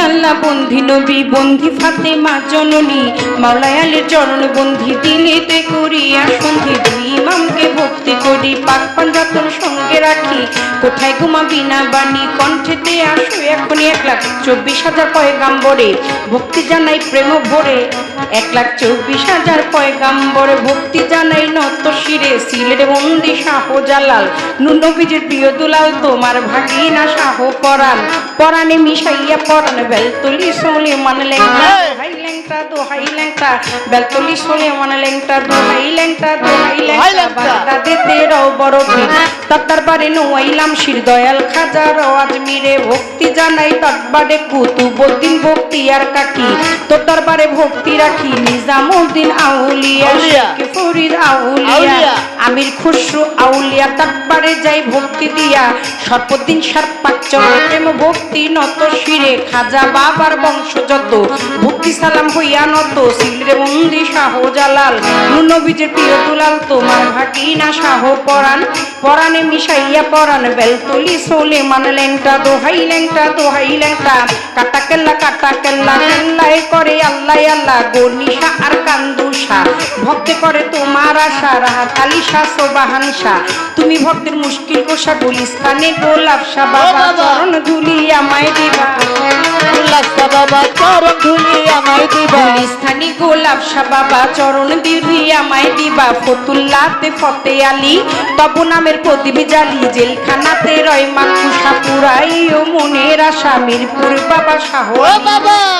আল্লাহ বন্ধি নবী বন্ধি ফাতেমা জননী মাওলায় আলীর চরণ বন্ধি দিলেতে করিয়া সন্ধি দুই ইমামকে ভক্তি করি পাক পাঞ্জাতন সঙ্গে রাখি কোথায় ঘুমাবি না বাণী কণ্ঠেতে আসো এখনই 1,24,000 পয়গাম্বরে ভক্তি জানাই প্রেম ভরে 1,24,000 পয়গাম্বরে ভক্তি জানাই নত শিরে সিলের বন্দি শাহজালাল নবীজির প্রিয় দুলাল তোমার ভাগিনা শাহ পরাণ পরাণে মিশাইয়া পরাণ বেলতলি সোলে মান লেংটা দোহাই লেংটা দোহাই লেংটা বেলতলি সোলে মান লেংটা দোহাই লেংটা দোহাই লেংটা বাগদা দিতে রও বড় ভিড় তার দরবারে নোয়াইলাম শির দয়াল খাজার আজমিরে ভক্তি জানাই দরবারে কুতুবউদ্দিন ভক্তি আর কাকি তোর দরবারে ভক্তি রাখি নিজামউদ্দিন আউলিয়া শেখ ফরিদ আউলিয়া আমির খুসরু আউলিয়া দরবারে যাই ভক্তি দিয়া সর্বদিন সর্পাচ্চর প্রেম ভক্তি নত শিরে খাজা বাবার বংশ যত ভক্তি সালাম হইয়া নত সিলরে বন্দি শাহজালাল নবীজির প্রিয় দুলাল তোমার ভাগিনা শাহ পরাণ পরাণে মিশাইয়া পরাণ বেলতলি সোলে মান লেংটা দোহাই লেংটা দোহাই লেংটা কাটা কেল্লা কেল্লায় করে আল্লাহ আল্লাহ গনিশা আর কান্দুষা ভক্তে করে তোমার আশা রাহাত আলী শাহ সোবাহান শাহ তুমি ভক্তের মুশকিল কোষা গুলিস্তানে গোলাপ শাহ বাবা চরণ ধুলি আমায় দিবা বাবা চরণ ধুলি আমায় দিবা গুলিস্তানি গোলাপ শাহ বাবা চরণ ধুলি আমায় দিবা ফতুল্লাতে ফতে আলী তবু নামের প্রদীপ জালি জেলখানাতে রয় মাকুষা পুরাই ও মনের আশা মিরপুর বাবা শাহ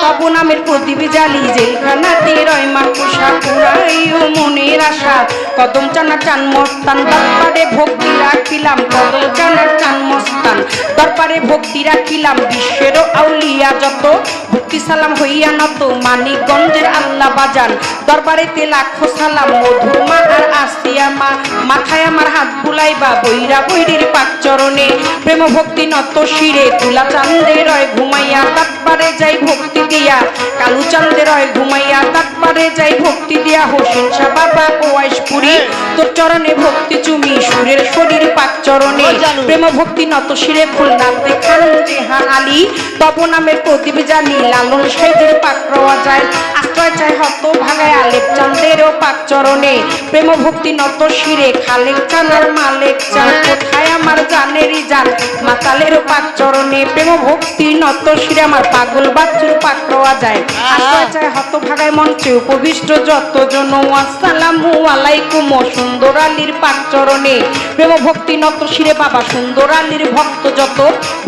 তবু নামের প্রদীপ জালি জেলখানাতে রয় মাকুষা পুরাই ও মনের আশা কদম চানা চান মস্তান দরবারে ভক্তি রাখিলাম কদম চানা চান মস্তান দরবারে ভক্তি রাখিলাম বিশ্বের আউলিয়া যত ভক্তি সালাম হইয়া নত মানিকগঞ্জের আল্লাহ বাজান দরবারেতে লাখো সালাম মধুর মা আর আসিয়া মা মাথায় আমার হাত বুলাইবা বৈরা বৈরির পাক চরণে প্রেম ভক্তি নত শিরে তুলা চান্দে রয় ঘুমাইয়া দরবারে যাই ভক্তি দিয়া কালু চান্দে রয় ঘুমাইয়া দরবারে যাই ভক্তি দিয়া হোসেন শাহ বাবা ওয়াইশপুরি তোর চরণে ভক্তি চুমি সুরের শরীর পাক চরণে প্রেম ভক্তি নত শিরে খুলনাতে খান জেহা আলী তব নামের প্রদীপ জানি লালন সাইদের পাক রওয়া যায় আশ্রয় চাই হত ভাগায় আলেপ চান্দেরও পাক চরণে প্রেম ভক্তি নত শিরে খালেক চানার মালেক চান কোথায় আমার জানেরই জান মাতালেরও পাক চরণে প্রেম ভক্তি নত শিরে আমার পাগল বাচ্চুর পাক রওয়া যায় আশ্রয় চাই হত ভাগায় মঞ্চে উপবিষ্ট যতজন আসসালামু আলাইকুম সুন্দর আলীর পাক চরণে প্রেম ভক্তি নত শিরে বাবা সুন্দর আলীর ভক্ত যত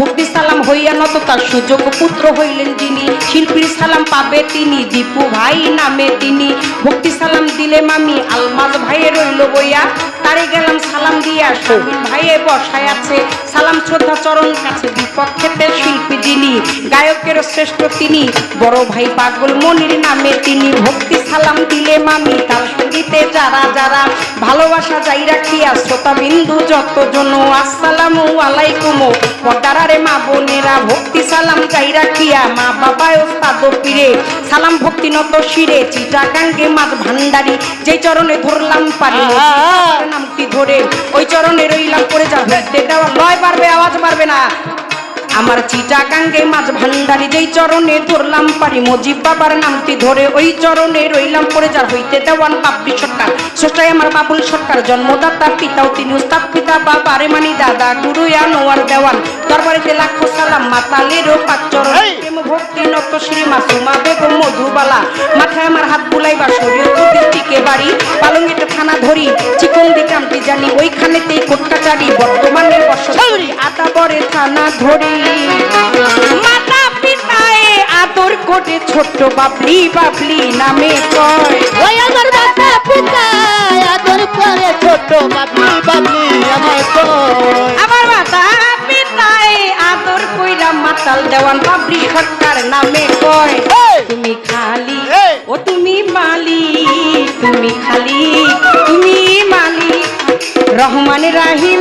ভক্তি সালাম হইয়া নত তার সুযোগ পুত্র হইলেন যিনি শিল্পীর সালাম পাবে তিনি দীপু ভাই নামে তিনি ভক্তি সালাম দিলে মামি আলমাজ ভাইয়ে রইল বইয়া তারে গেলাম সালাম দিয়া শামিম ভাইয়ে বসায় আছে সালাম শ্রদ্ধা চরণ কাছে বিপক্ষেতে শিল্পী যিনি গায়কের শ্রেষ্ঠ তিনি বড় ভাই পাগল মনির নামে তিনি ভক্তি সালাম দিলে মামি তার সঙ্গীতে যারা যারা ভালোবাসা যাই রাখিয়া শ্রোতা বিন্দু যতজন আসসালামু আলাইকুম পর্দারে মা বোনেরা ভক্তি সালাম যাই রাখিয়া মা বাবা ওস্তাদ পীরে সালাম ভক্তি নত শিরে চিটাগাঙ্গে মাছ ভান্ডারি যেই চরণে ধরলাম পারি নামটি ধরে ওই চরণে রইলাম পড়ে যাবে দেওয়া লয় পারবে আওয়াজ পারবে না আমার চিটাগাঙ্গে মাছ ভান্ডারি যেই চরণে ধরলাম পারি মজিব বাবার নামটি ধরে ওই চরণে রইলাম পড়ে যার হইতে দেওয়ান বাপরি সরকার স্রষ্টাই আমার বাবুল সরকার জন্মদাতা পিতাও তিনি উস্তাদ পিতা বাবারে মানি দাদা গুরু আনোয়ার দেওয়ান দরবারেতে লাখো সালাম মাতালেরও পাক চরণ প্রেম ভক্তি নত শ্রী মাসুমা বেগম মধুবালা মাথায় আমার হাত বুলাইবা শরীয়তুদ্দিন টিকে বাড়ি পালঙ্গিতে থানা ধরি চিকন্দি গ্রামটি জানি ওইখানেতেই কোটকাচারি বর্তমানে বসতি আতাবরে থানা ধরি মাতা পিতায় আদর করে ছোট্ট বাবলি বাবলি নামে কয় ওই আমার মাতা পিতায় আদর করে ছোট্ট বাবলি বাবলি আমায় কয় আমার মাতা পিতায় আদর কইরা মাতাল দেওয়ান বাবলি সরকার নামে কয় তুমি খালি ও তুমি মালিক তুমি খালি তুমি মালিক রহমান রাহিম